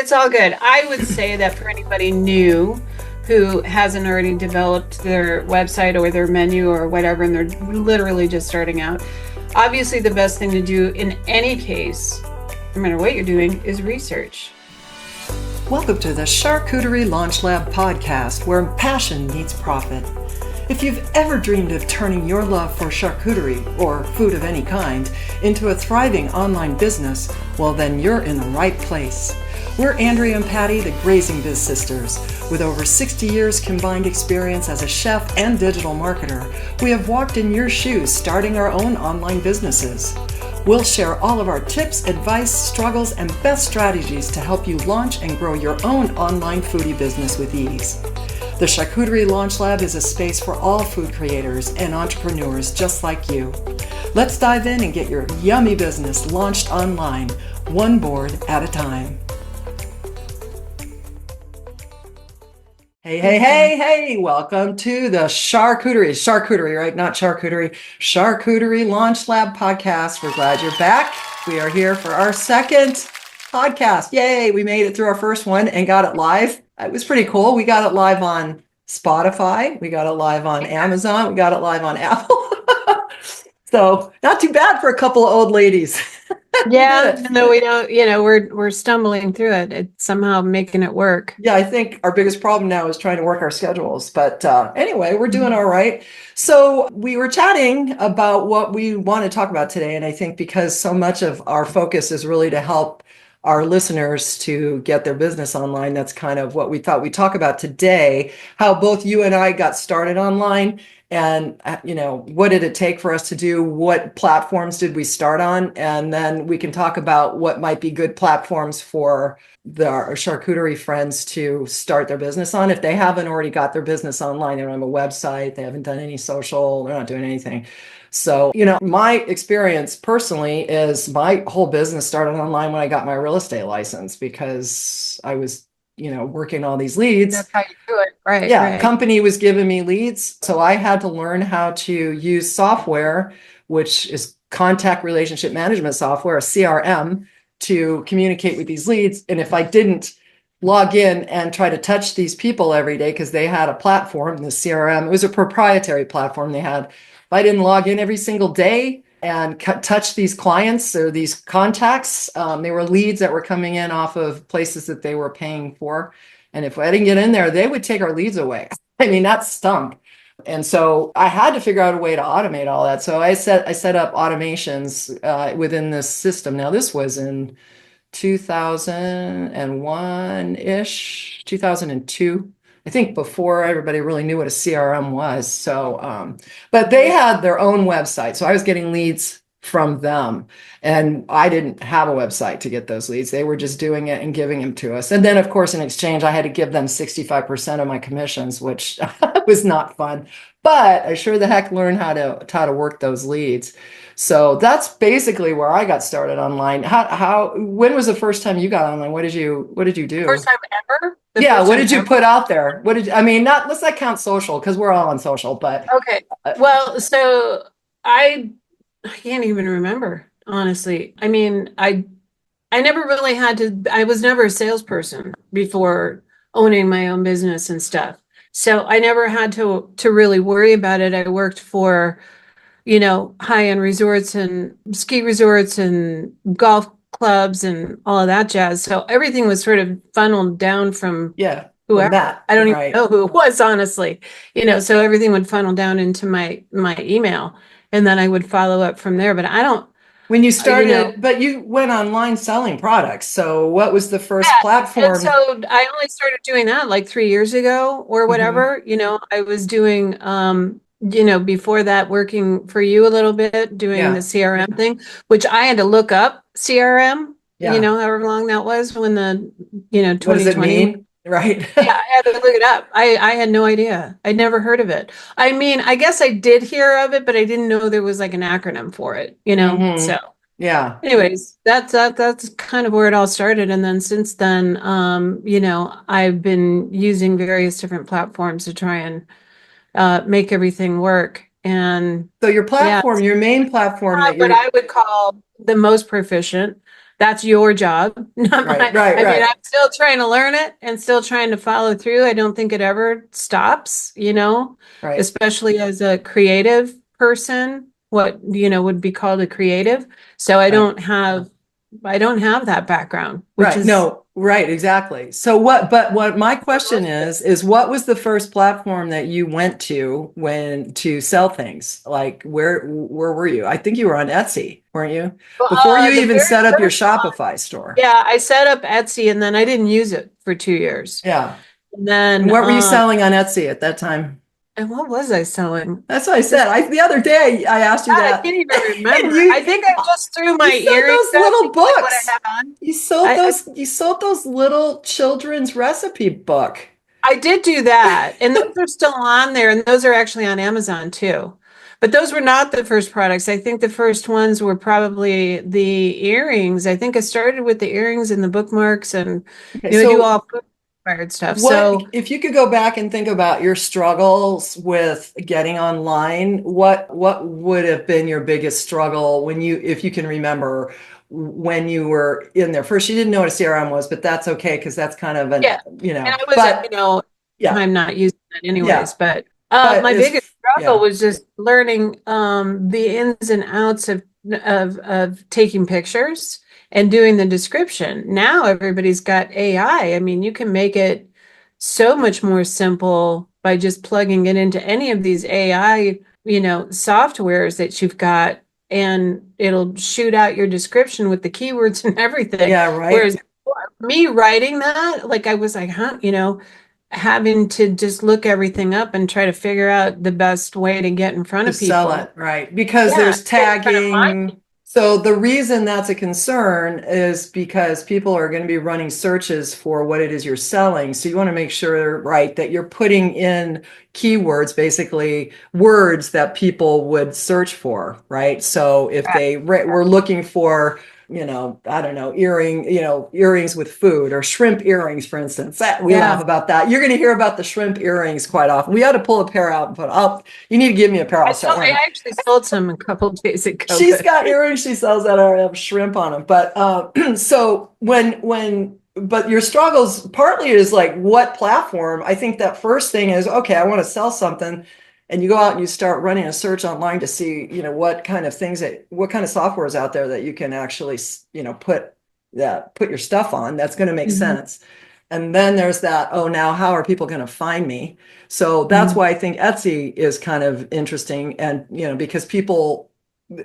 it's all good. I would say that for anybody new who hasn't already developed their website or their menu or whatever, and they're literally just starting out, obviously the best thing to do in any case, no matter what you're doing, is research. Welcome to the Charcuterie Launch Lab podcast, where passion meets profit. If you've ever dreamed of turning your love for charcuterie, or food of any kind, into a thriving online business, well then you're in the right place. We're Andrea and Patty, the Grazing Biz Sisters. With over 60 years combined experience as a chef and digital marketer, we have walked in your shoes starting our own online businesses. We'll share all of our tips, advice, struggles, and best strategies to help you launch and grow your own online foodie business with ease. The Charcuterie Launch Lab is a space for all food creators and entrepreneurs just like you. Let's dive in and get your yummy business launched online, one board at a time. Hey, welcome to the Charcuterie, right? Not charcuterie, Charcuterie Launch Lab podcast. We're glad you're back. We are here for our second podcast. Yay, we made it through our first one and got it live. It was pretty cool. We got it live on Spotify. We got it live on Amazon. We got it live on Apple. So not too bad for a couple of old ladies. Yeah, no, we don't, we're stumbling through it. It's somehow making it work. Yeah, I think our biggest problem now is trying to work our schedules. But anyway, we're doing all right. So we were chatting about what we want to talk about today. And I think because so much of our focus is really to help our listeners to get their business online, that's kind of what we thought we'd talk about today, how both you and I got started online. And, what did it take for us to do? What platforms did we start on? And then we can talk about what might be good platforms for our charcuterie friends to start their business on. If they haven't already got their business online, they don't have a website, they haven't done any social, they're not doing anything. So, my experience personally is my whole business started online when I got my real estate license because I was working all these leads. That's how you do it, right? Yeah, right. Company was giving me leads. So I had to learn how to use software, which is contact relationship management software, a CRM, to communicate with these leads. And if I didn't log in and try to touch these people every day, because they had a platform, the CRM, it was a proprietary platform they had. If I didn't log in every single day and touch these clients or these contacts, they were leads that were coming in off of places that they were paying for. And if I didn't get in there, they would take our leads away. I mean, that stunk. And so I had to figure out a way to automate all that. So I set up automations within this system. Now, this was in 2001-ish, 2002. I think before everybody really knew what a CRM was. So, but they had their own website. So I was getting leads from them. And I didn't have a website to get those leads. They were just doing it and giving them to us. And then, of course, in exchange, I had to give them 65% of my commissions, which was not fun. But I sure the heck learned how to work those leads. So that's basically where I got started online. When was the first time you got online? What did you do? First time ever? What did you put out there? Let's not count social because we're all on social, but. Okay. Well, so I can't even remember, honestly. I mean, I never really I was never a salesperson before owning my own business and stuff. So I never had to really worry about it. I worked for, high-end resorts and ski resorts and golf clubs and all of that jazz. So everything was sort of funneled down from whoever. I don't even know who it was, honestly. So everything would funnel down into my email, and then I would follow up from there. But I don't. When you started, but you went online selling products. So what was the first platform? And so I only started doing that like 3 years ago or whatever. I was doing, before that, working for you a little bit, doing the CRM thing, which I had to look up CRM, however long that was when the, 2020. What does it mean? Right. Yeah, I had to look it up. I had no idea. I'd never heard of it. I mean, I guess I did hear of it, but I didn't know there was like an acronym for it, So yeah. Anyways, that's kind of where it all started. And then since then, I've been using various different platforms to try and make everything work. And so your platform, your main platform what I would call the most proficient that's your job, not Right, mine. right, I mean, right, I'm still trying to learn it and still trying to follow through. I don't think it ever stops, right, especially as a creative person, what, would be called a creative. So right. I don't have that background, which Right. is No, right, exactly. So what my question is what was the first platform that you went to when to sell things? Like where were you? I think you were on Etsy, weren't you? Before you the even very set up your first one. Shopify store. Yeah, I set up Etsy and then I didn't use it for 2 years. Yeah. And And then, what were you selling on Etsy at that time? and what was I selling? That's what I said. Just, I the other day I asked you I that can't even and remember. I think I just threw my you sold earrings those up little because like what I books. had on. I You sold those little children's recipe book. I did do that, and those are still on there, and those are actually on Amazon too. But those were not the first products. I think the first ones were probably the earrings. I think I started with the earrings and the bookmarks, and Okay, I do so all book inspired stuff. what So if you could go back and think about your struggles with getting online, what would have been your biggest struggle when you if you can remember when you were in there? First, you didn't know what a CRM was, but that's okay because that's kind of an, yeah, and I was, but yeah, I'm not using that yeah, anyways. But but my biggest struggle yeah, was just learning the ins and outs of taking pictures and doing the description. Now everybody's got AI. I mean, you can make it so much more simple by just plugging it into any of these AI, softwares that you've got, and it'll shoot out your description with the keywords and everything. yeah, right. Whereas me writing that, like I was like, huh, having to just look everything up and try to figure out the best way to get in front To of sell it, people. right? Because Yeah, there's get in front of my tagging. So the reason that's a concern is because people are going to be running searches for what it is you're selling. So you want to make sure, right, that you're putting in keywords, basically words that people would search for, right? So if they were looking for, I don't know, earrings with food or shrimp earrings, for instance. We laugh Yeah. about that. You're going to hear about the shrimp earrings quite often. We ought to pull a pair out and put up. You need to give me a pair. I'll start wearing them. I actually sold some a couple of days ago, She's but got earrings she sells that have shrimp on them. But so but your struggles partly is like what platform. I think that first thing is okay, I want to sell something. And you go out and you start running a search online to see, what kind of what kind of software is out there that you can actually, put your stuff on. That's going to make Mhm, sense. And then there's that, oh, now how are people going to find me? So that's mhm. why I think Etsy is kind of interesting. And, because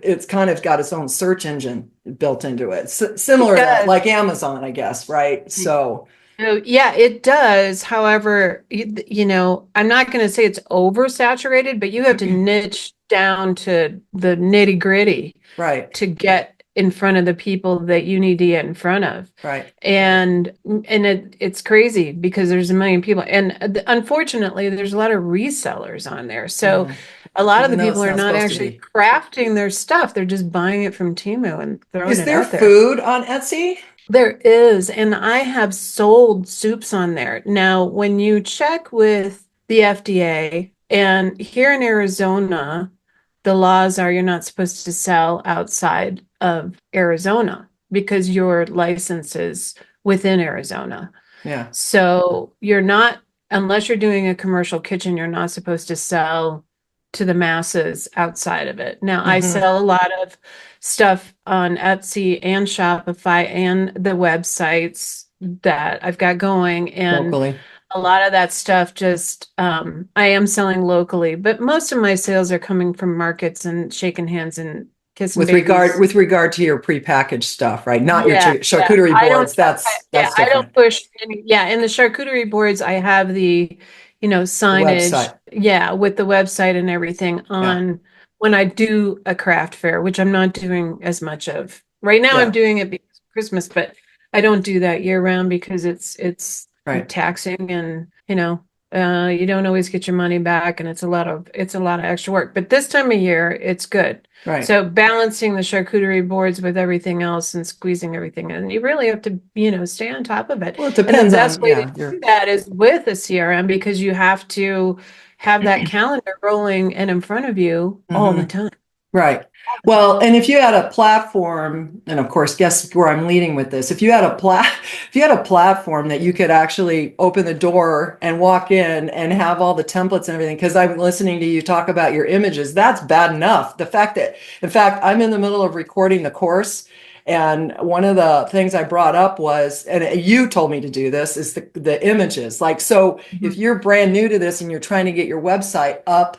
it's kind of got its own search engine built into it. It Similar to does. like Amazon, I guess, right? So, Oh, yeah, it does. However, I'm not going to say it's oversaturated, but you have to niche down to the nitty gritty right, to get in front of the people that you need to get in front of. right. And it's crazy because there's a million people. And unfortunately, there's a lot of resellers on there. So Yeah. a lot of Even the though people it's are not not supposed to actually be. crafting their stuff. They're just buying it from Temu and throwing Is it there out there. food on Etsy? There is, and I have sold soups on there. Now, when you check with the FDA, and here in Arizona, the laws are you're not supposed to sell outside of Arizona because your license is within Arizona. Yeah. So you're not, unless you're doing a commercial kitchen, you're not supposed to sell to the masses outside of it. Now, I Hmm. sell a lot of stuff on Etsy and Shopify and the websites that I've got going. And Locally. a lot of that stuff just, I am selling locally, but most of my sales are coming from markets and shaking hands and kissing babies. With regard to your prepackaged stuff, right? Not your Yeah, yeah. charcuterie I don't, boards. That's I don't different. push any, yeah, in the charcuterie boards, I have the, The signage, website. yeah, with the website and everything Yeah. on when I do a craft fair, which I'm not doing as much of. Right now I'm Yeah. doing it because of Christmas, but I don't do that year round because it's Right. taxing and, you don't always get your money back and it's a lot of extra work. But this time of year, it's good. Right. So balancing the charcuterie boards with everything else and squeezing everything in, you really have to, stay on top of it. Well, it And the depends best on, way to yeah, your do that is with a CRM because you have to have that calendar rolling and in front of you all the hmm time. Right. Well, and if you had a platform, and of course, guess where I'm leading with this. If you had if you had a platform that you could actually open the door and walk in and have all the templates and everything, because I'm listening to you talk about your images, that's bad enough. The fact that, in fact, I'm in the middle of recording the course. And one of the things I brought up was, and you told me to do this, is the images. Like, so if Mhm. you're brand new to this and you're trying to get your website up,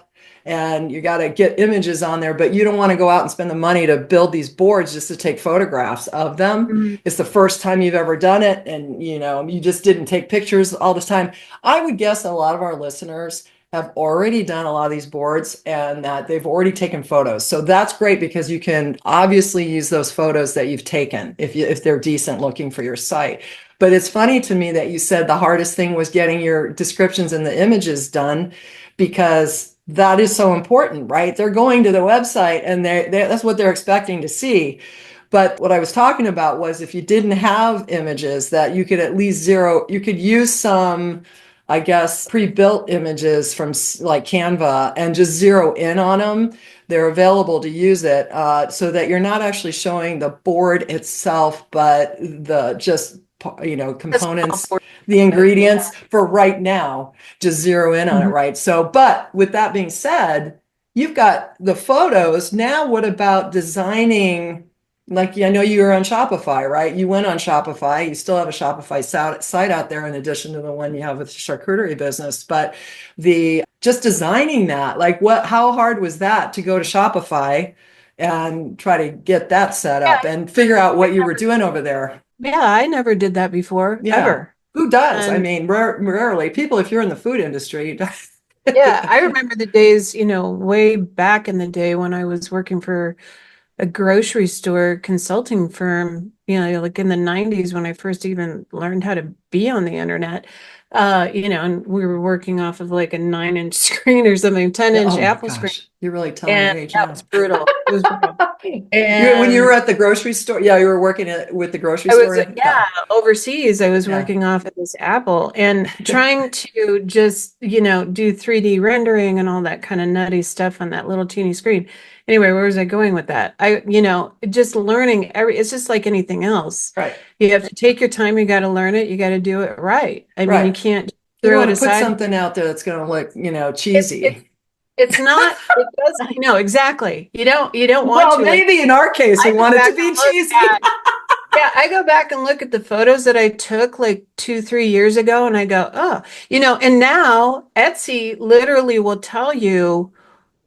and you got to get images on there, but you don't want to go out and spend the money to build these boards just to take photographs of them. Mhm. It's the first time you've ever done it, and you just didn't take pictures all this time. I would guess a lot of our listeners have already done a lot of these boards and that they've already taken photos. So that's great because you can obviously use those photos that you've taken if they're decent looking for your site. But it's funny to me that you said the hardest thing was getting your descriptions and the images done, because that is so important, right? They're going to the website and that's what they're expecting to see. But what I was talking about was if you didn't have images that you could at least you could use some, I guess, pre-built images from like Canva and just zero in on them. They're available to use it so that you're not actually showing the board itself, but the just, A small components, portion the of it. Yeah. ingredients for right now, just zero in on it, Mhm. right? So, but with that being said, you've got the photos. Now, what about designing? Like, I know you were on Shopify, right? You went on Shopify. You still have a Shopify site out there in addition to the one you have with the charcuterie business. But the just designing that, like how hard was that to go to Shopify and try to get that set Yeah, up and figure out what you were doing over there? yeah, I never did that before, Yeah. ever. Who does? I And mean, rarely. People, if you're in the food industry, yeah, I remember the days, way back in the day when I was working for a grocery store consulting firm, like in the 90s when I first even learned how to be on the internet. And we were working off of like a 9-inch screen or something, 10-inch oh my Apple screen. gosh, you're really telling your And age that now. was brutal. It was brutal. When you were And at the grocery store, yeah, you were working with the grocery I was, store. yeah, Yeah, overseas. I was yeah. working off of this Apple and trying to just, do 3D rendering and all that kind of nutty stuff on that little teeny screen. Anyway, where was I going with that? Just learning it's just like anything else. Right, You have to take your time, you got to learn it, you got to do it right. I mean, you right. can't You don't throw it want to put aside. something out there that's going to look, It, it, cheesy. it's not, it does, I know exactly. You don't want Well, to like, maybe in our case, we I go want it to back be and look cheesy. at Yeah, I go back and look at the photos that I took like 2, 3 years ago, and I go, oh, and now Etsy literally will tell you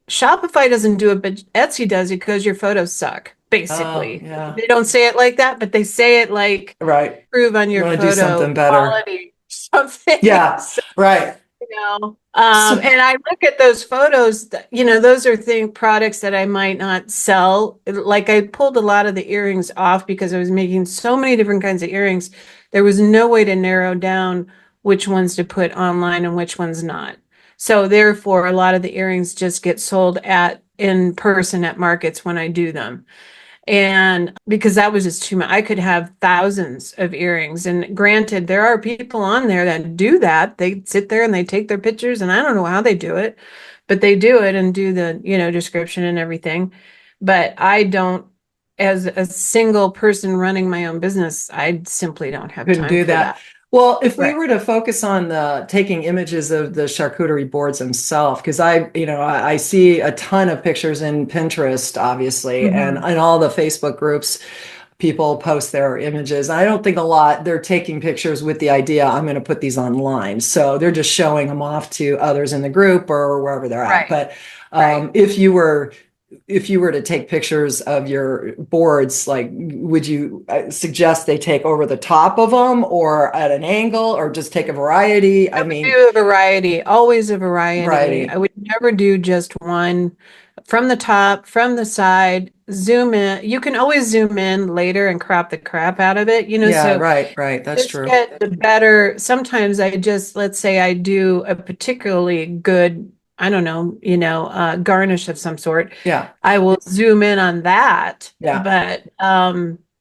Shopify doesn't do it, but Etsy does it because your photos suck, Oh, basically. yeah, They don't say it like that, but they say it like right. prove on You your want to do photo something better. quality or something. Yeah, right. So, And I look at those photos, those are products that I might not sell. Like I pulled a lot of the earrings off because I was making so many different kinds of earrings. There was no way to narrow down which ones to put online and which ones not. So therefore, a lot of the earrings just get sold in person at markets when I do them. And because that was just too much, I could have thousands of earrings. And granted, there are people on there that do that. They sit there and they take their pictures, and I don't know how they do it, but they do it and do the, description and everything. But I don't, as a single person running my own business, I simply don't have couldn't time do for that. that. Well, if we Right. were to focus on the taking images of the charcuterie boards themselves, because I see a ton of pictures in Pinterest, obviously, and Mhm. in all the Facebook groups, people post their images. I don't think they're taking pictures with the idea, I'm going to put these online. So they're just showing them off to others in the group or wherever they're at. Right. But Right. if you were to take pictures of your boards, like, would you suggest they take over the top of them or at an angle or just take a variety? I I would mean, do a variety, always a variety. I variety. would never do just one from the top, from the side, zoom in. You can always zoom in later and crop the crap out of it, Yeah, so right, right. That's just true. get the better. Sometimes let's say I do a particularly good, I don't know, garnish of some sort. Yeah, I will zoom in on that, yeah. but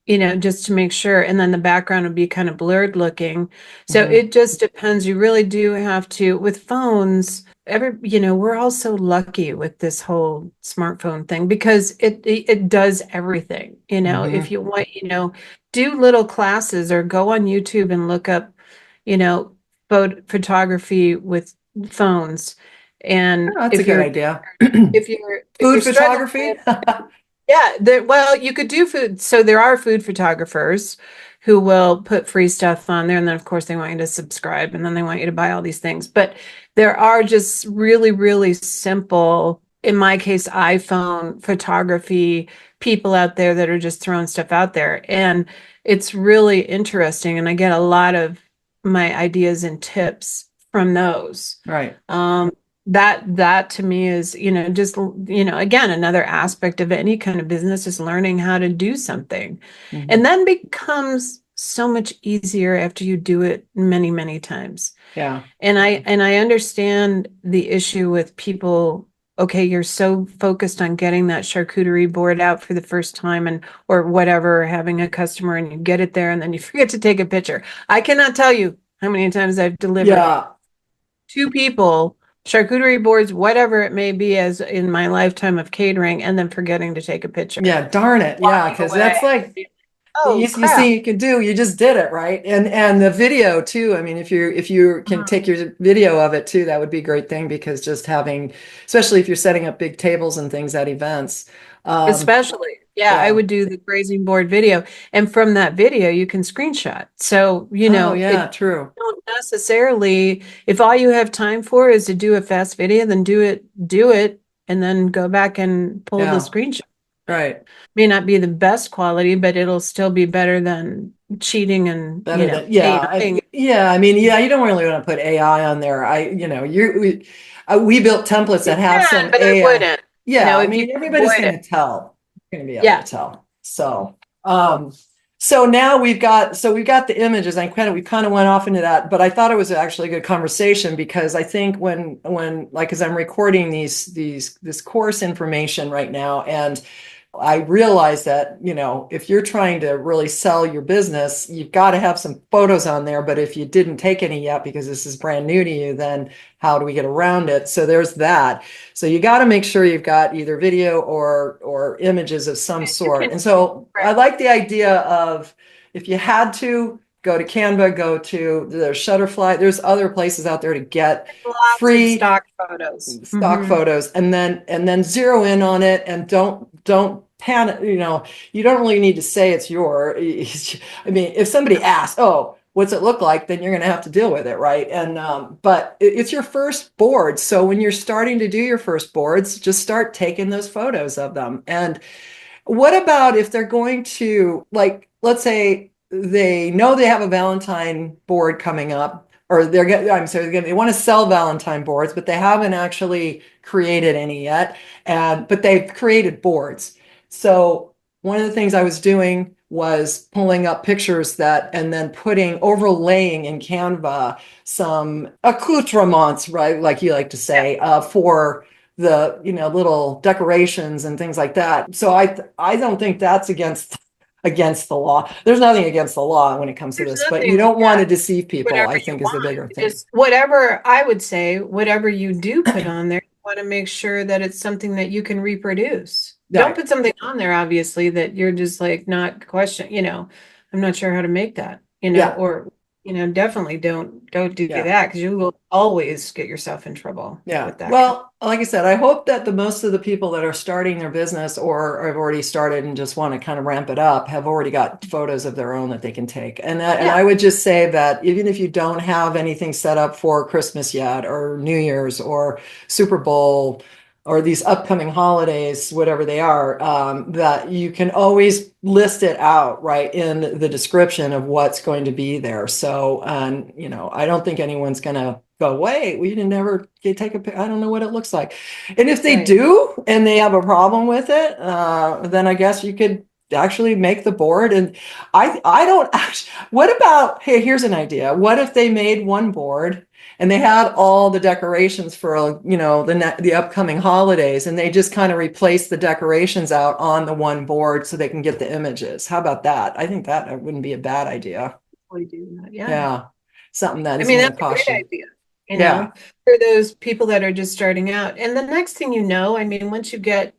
just to make sure. And then the background would be kind of blurred looking. So Mhm. it just depends. You really do have to, with phones, we're all so lucky with this whole smartphone thing because it does everything. If Mhm. you want, do little classes or go on YouTube and look up, you know, photography with phones. Oh, And that's a if good you're idea. if Food you're struggling photography? with yeah, well, you could do food. So there are food photographers who will put free stuff on there, and then of course they want you to subscribe, and then they want you to buy all these things. But there are just really, really simple, in my case, iPhone photography people out there that are just throwing stuff out there, and it's really interesting. And I get a lot of my ideas and tips from those. Right. Um, that to me is, just, again, another aspect of any kind of business is learning how to do something. Mhm. And then becomes so much easier after you do it many, many times. Yeah. And I understand the issue with people, okay, you're so focused on getting that charcuterie board out for the first time and or whatever, having a customer and you get it there and then you forget to take a picture. I cannot tell you how many times I've delivered Yeah. two people, charcuterie boards, whatever it may be, as in my lifetime of catering, and then forgetting to take a picture. Yeah, darn it. Yeah, Walking because away. that's like Oh, you crap. see you can do, you just did it, right? And the video too. I mean, if you can Mhm. take your video of it too, that would be a great thing because just having, especially if you're setting up big tables and things at events. Especially, yeah, I Yeah. would do the grazing board video. And from that video, you can screenshot. So, Oh yeah, it true. don't necessarily, if all you have time for is to do a fast video, then do it, and then go back and pull the Yeah. screenshot. Right. May not be the best quality, but it'll still be better than cheating and, Better than, yeah, AIing. yeah. I mean, yeah, you don't really want to put AI on there. We built templates You that have can, some but I AI. wouldn't, Yeah, I if you mean, can everybody's avoid going it. to tell. Going to be able to Yeah. tell. So now we've got the images. We kind of went off into that, but I thought it was actually a good conversation because I think when like as I'm recording this course information right now, and I realize that, if you're trying to really sell your business, you've got to have some photos on there. But if you didn't take any yet because this is brand new to you, then how do we get around it? So there's that. So you got to make sure you've got either video or images of some You sort. can, And so I right. like the idea of if you had to go to Canva, go to the Shutterfly, there's other places out there to get Lots of free stock photos. stock photos and then zero in on it and don't panic. You don't really need to say it's your. I mean, if somebody asks, oh, what's it look like, then you're going to have to deal with it, right? And but it's your first board, so when you're starting to do your first boards, just start taking those photos of them. And what about if they're going to, like, let's say they know they have a Valentine board coming up, or I'm sorry, they want to sell Valentine boards, but they haven't actually created any yet, but they've created boards. So one of the things I was doing was pulling up pictures and then overlaying in Canva some accoutrements, right, like you like to Yeah. say, for the little decorations and things like that. So I don't think that's against the law. There's nothing against the law when it comes to There's this, but you nothing, don't want yeah, to deceive people, whatever I you think, is the want. bigger thing. Just whatever, I would say, whatever you do put on there, you want to make sure that it's something that you can reproduce. Don't Right. put something on there, obviously, that you're just like not question, I'm not sure how to make that, Yeah. or, definitely don't do Yeah. that because you will always get yourself in trouble Yeah. with that kind Well, like I said, I hope that the most of the people that are starting their business or have already started and just want to kind of ramp it up have already got photos of their own that they can take. And Yeah. I would just say that even if you don't have anything set up for Christmas yet or New Year's or Super Bowl or these upcoming holidays, whatever they are, that you can always list it out right in the description of what's going to be there. So, and I don't think anyone's going to go, wait, we didn't ever take a picture. I don't know what it looks like. And if they Right. do and they have a problem with it, then I guess you could actually make the board. And I don't actually, what about, hey, here's an idea. What if they made one board and they had all the decorations for, the upcoming holidays, and they just kind of replace the decorations out on the one board so they can get the images? How about that? I think that wouldn't be a bad idea. We do that. Yeah. Yeah. Something that I isn't mean, going to that's a cost great you. idea, Yeah. for those people that are just starting out. And the next thing you know, I mean, once you get,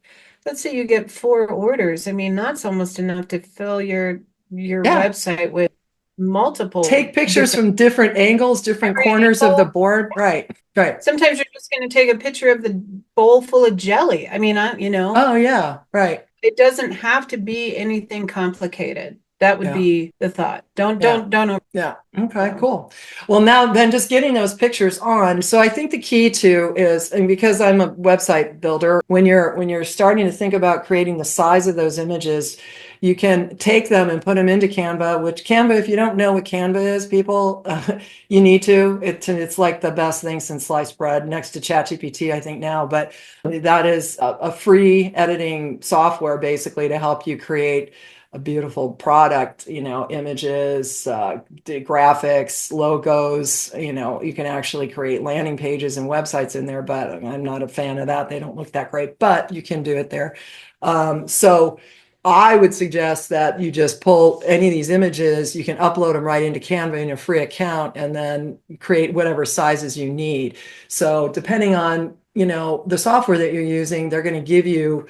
let's say you get 4 orders, I mean, that's almost enough to fill your Yeah. website with multiple Take pictures different from different angles, different corners of the angles. board. Right. Right. Sometimes you're just going to take a picture of the bowl full of jelly. I mean, Oh, yeah. Right. it doesn't have to be anything complicated. That would Yeah. be the thought. Don't Yeah. don't over. Yeah. Okay, cool. Well, now then just getting those pictures on. So I think the key to is, and because I'm a website builder, when you're starting to think about creating the size of those images, you can take them and put them into Canva, which Canva, if you don't know what Canva is, people, you need to. It's like the best thing since sliced bread, next to ChatGPT, I think now. But that is a free editing software basically to help you create a beautiful product, images, graphics, logos. You can actually create landing pages and websites in there, but I'm not a fan of that. They don't look that great, but you can do it there. So I would suggest that you just pull any of these images, you can upload them right into Canva in a free account, and then create whatever sizes you need. So depending on the software that you're using, they're going to give you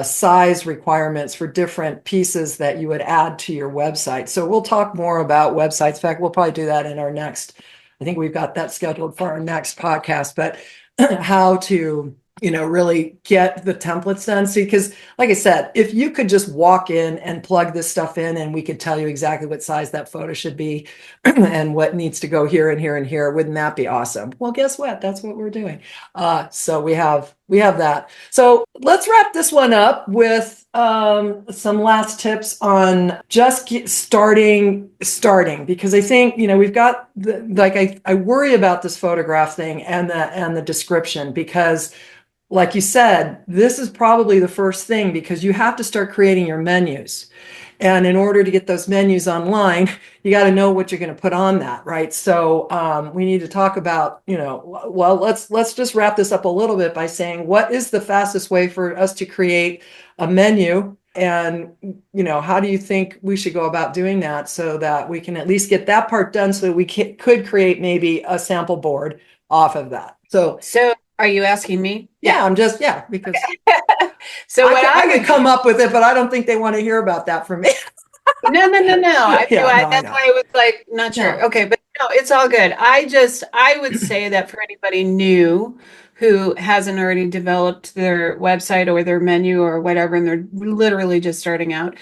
size requirements for different pieces that you would add to your website. So we'll talk more about websites. In fact, we'll probably do that in our next, I think we've got that scheduled for our next podcast, but how to really get the templates done. See, because like I said, if you could just walk in and plug this stuff in and we could tell you exactly what size that photo should be and what needs to go here and here and here, wouldn't that be awesome? Well, guess what? That's what we're doing. So we have that. So let's wrap this one up with some last tips on just starting, because I think we've got I worry about this photograph thing and the description, because like you said, this is probably the first thing, because you have to start creating your menus. And in order to get those menus online, you got to know what you're going to put on that, right? So we need to talk about, well, let's just wrap this up a little bit by saying, what is the fastest way for us to create a menu? And, how do you think we should go about doing that so that we can at least get that part done, so that we could create maybe a sample board off of that? So Are you asking me? yeah, I'm just, because So I could come up with it, but I don't think they want to hear about that from me. No. That's know. why I was like, not sure. No. Okay, but no, it's all good. I would say that for anybody new who hasn't already developed their website or their menu or whatever, and they're literally just starting out,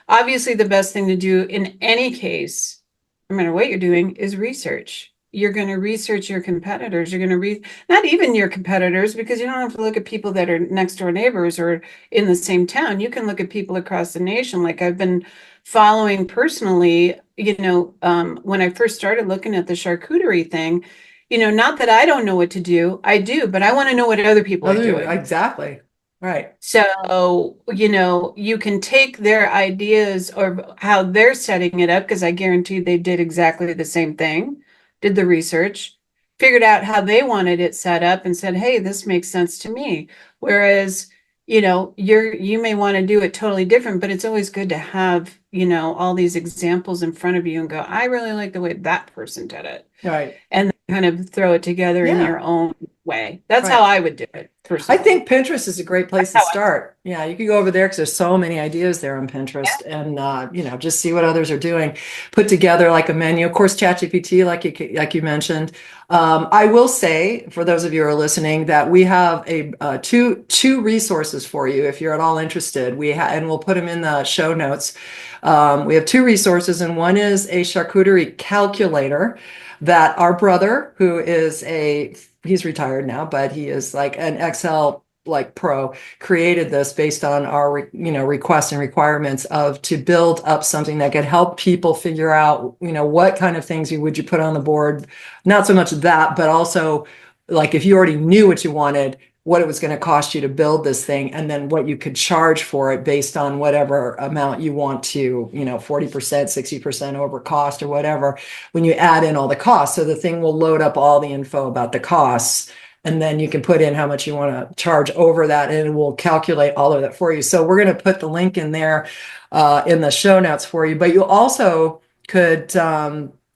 obviously the best thing to do in any case, no matter what you're doing, is research. You're going to research your competitors. You're going to read, not even your competitors, because you don't have to look at people that are next door neighbors or in the same town. You can look at people across the nation. Like I've been following personally, when I first started looking at the charcuterie thing, not that I don't know what to do, I do, but I want to know what other people are doing. Exactly. Right. So, you can take their ideas or how they're setting it up, because I guarantee they did exactly the same thing, did the research, figured out how they wanted it set up and said, hey, this makes sense to me. Whereas, you may want to do it totally different, but it's always good to have, all these examples in front of you and go, I really like the way that person did it. Right. And kind of throw it together in your own way. That's how I would do it personally. I think Pinterest is a great place to start. Yeah, you could go over there because there's so many ideas there on Pinterest, and just see what others are doing. Put together like a menu. Of course, ChatGPT, like you mentioned. I will say, for those of you who are listening, that we have two resources for you if you're at all interested. And we'll put them in the show notes. We have two resources, and one is a charcuterie calculator that our brother, who is he's retired now, but he is like an Excel pro, created this based on our requests and requirements to build up something that could help people figure out what kind of things would you put on the board. Not so much that, but also like if you already knew what you wanted, what it was going to cost you to build this thing, and then what you could charge for it based on whatever amount you want to, 40%, 60% over cost or whatever, when you add in all the costs. So the thing will load up all the info about the costs, and then you can put in how much you want to charge over that, and it will calculate all of that for you. So we're going to put the link in there in the show notes for you, but you also could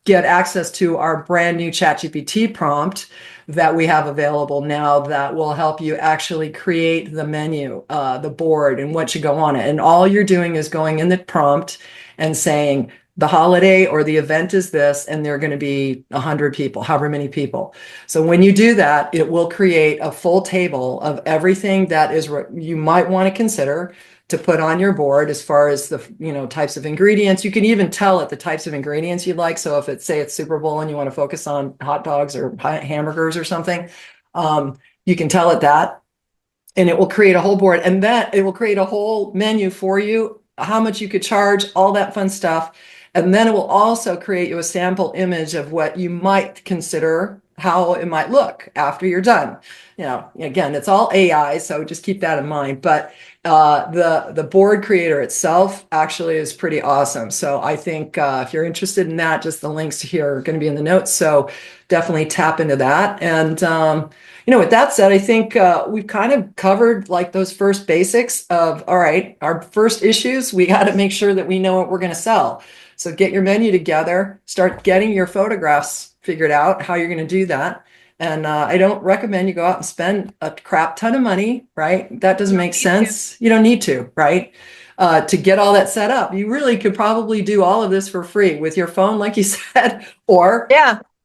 get access to our brand new ChatGPT prompt that we have available now that will help you actually create the menu, the board, and what should go on it. And all you're doing is going in the prompt and saying, the holiday or the event is this, and there are going to be 100 people, however many people. So when you do that, it will create a full table of everything that is you might want to consider to put on your board, as far as the types of ingredients. You can even tell it the types of ingredients you'd like. So if it's Super Bowl and you want to focus on hot dogs or hamburgers or something, you can tell it that, and it will create a whole board, and then it will create a whole menu for you, how much you could charge, all that fun stuff. And then it will also create you a sample image of what you might consider, how it might look after you're done. Again, it's all AI, so just keep that in mind. But the board creator itself actually is pretty awesome. So I think if you're interested in that, just the links here are going to be in the notes. So definitely tap into that. And with that said, I think we've kind of covered like those first basics of, all right, our first issues. We got to make sure that we know what we're going to sell. So get your menu together, start getting your photographs figured out, how you're going to do that. And I don't recommend you go out and spend a crap ton of money, right? That doesn't make sense. You don't need to, right? To get all that set up. You really could probably do all of this for free with your phone, like you said, or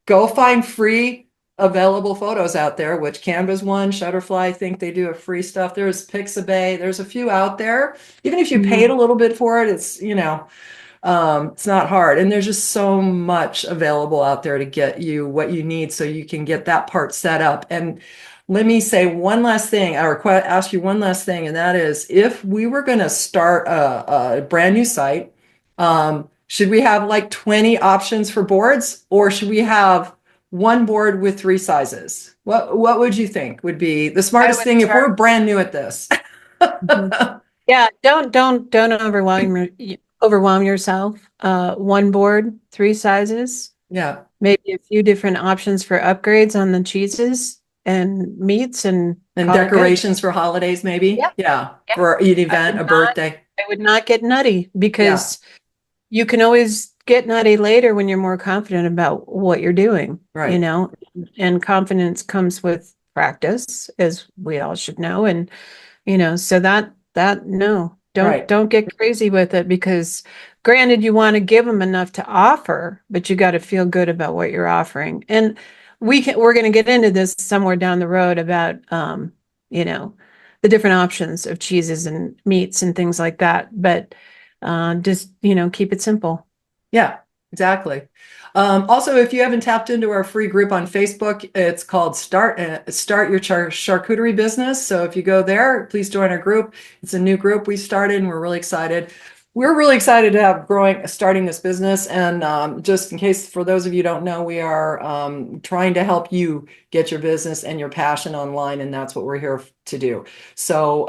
go find free available photos out there, which Canva's one, Shutterfly, I think they do a free stuff. There's Pixabay, there's a few out there. Even if you paid a little bit for it, it's, it's not hard. And there's just so much available out there to get you what you need so you can get that part set up. And let me say one last thing, ask you one last thing, and that is, if we were going to start a brand new site, should we have like 20 options for boards, or should we have one board with 3 sizes? What would you think would be the smartest thing if we're brand new at this? Yeah, don't overwhelm yourself. One board, 3 sizes. Yeah. Maybe a few different options for upgrades on the cheeses and meats and decorations for holidays, maybe. Yeah. For an event, a birthday. I would not get nutty, because you can always get nutty later when you're more confident about what you're doing, right? And confidence comes with practice, as we all should know. And, so no, don't get crazy with it, because granted, you want to give them enough to offer, but you got to feel good about what you're offering. And we're going to get into this somewhere down the road about, the different options of cheeses and meats and things like that. But just, keep it simple. Yeah, exactly. Also, if you haven't tapped into our free group on Facebook, it's called Start Your Charcuterie Business. So if you go there, please join our group. It's a new group we started, and we're really excited. We're really excited to have starting this business. And just in case, for those of you who don't know, we are trying to help you get your business and your passion online, and that's what we're here to do. So,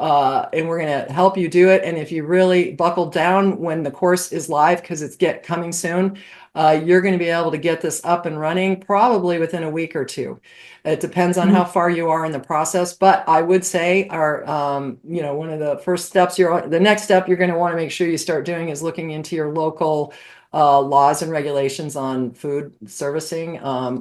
and we're going to help you do it. And if you really buckle down when the course is live, because it's coming soon, you're going to be able to get this up and running probably within a week or 2. It depends on how far you are in the process. But I would say one of the first steps, the next step you're going to want to make sure you start doing is looking into your local laws and regulations on food servicing.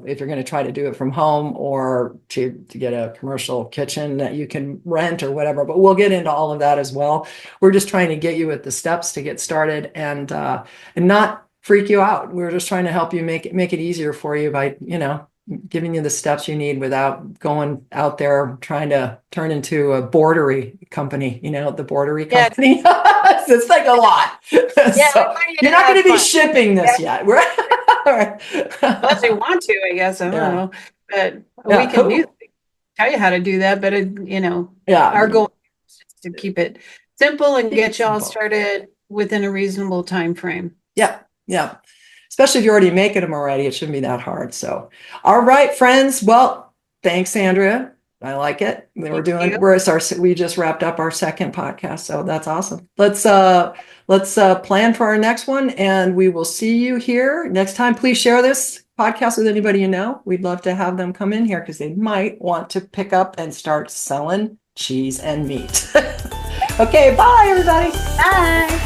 If you're going to try to do it from home, or to get a commercial kitchen that you can rent or whatever, but we'll get into all of that as well. We're just trying to get you with the steps to get started, and not freak you out. We're just trying to help you make it easier for you by, giving you the steps you need without going out there trying to turn into a boardery company, the boardery company. It's like a lot. So you're not going to be shipping this yet. Unless you want to, I guess. I don't know. But we can tell you how to do that. But, our goal is to keep it simple and get you all started within a reasonable time frame. Yeah. Yeah. Especially if you're already making them already, it shouldn't be that hard. So, all right, friends. Well, thanks, Andrea. I like it. Thank you. We just wrapped up our second podcast, so that's awesome. Let's plan for our next one, and we will see you here next time. Please share this podcast with anybody you know. We'd love to have them come in here because they might want to pick up and start selling cheese and meat. Okay, bye everybody. Bye.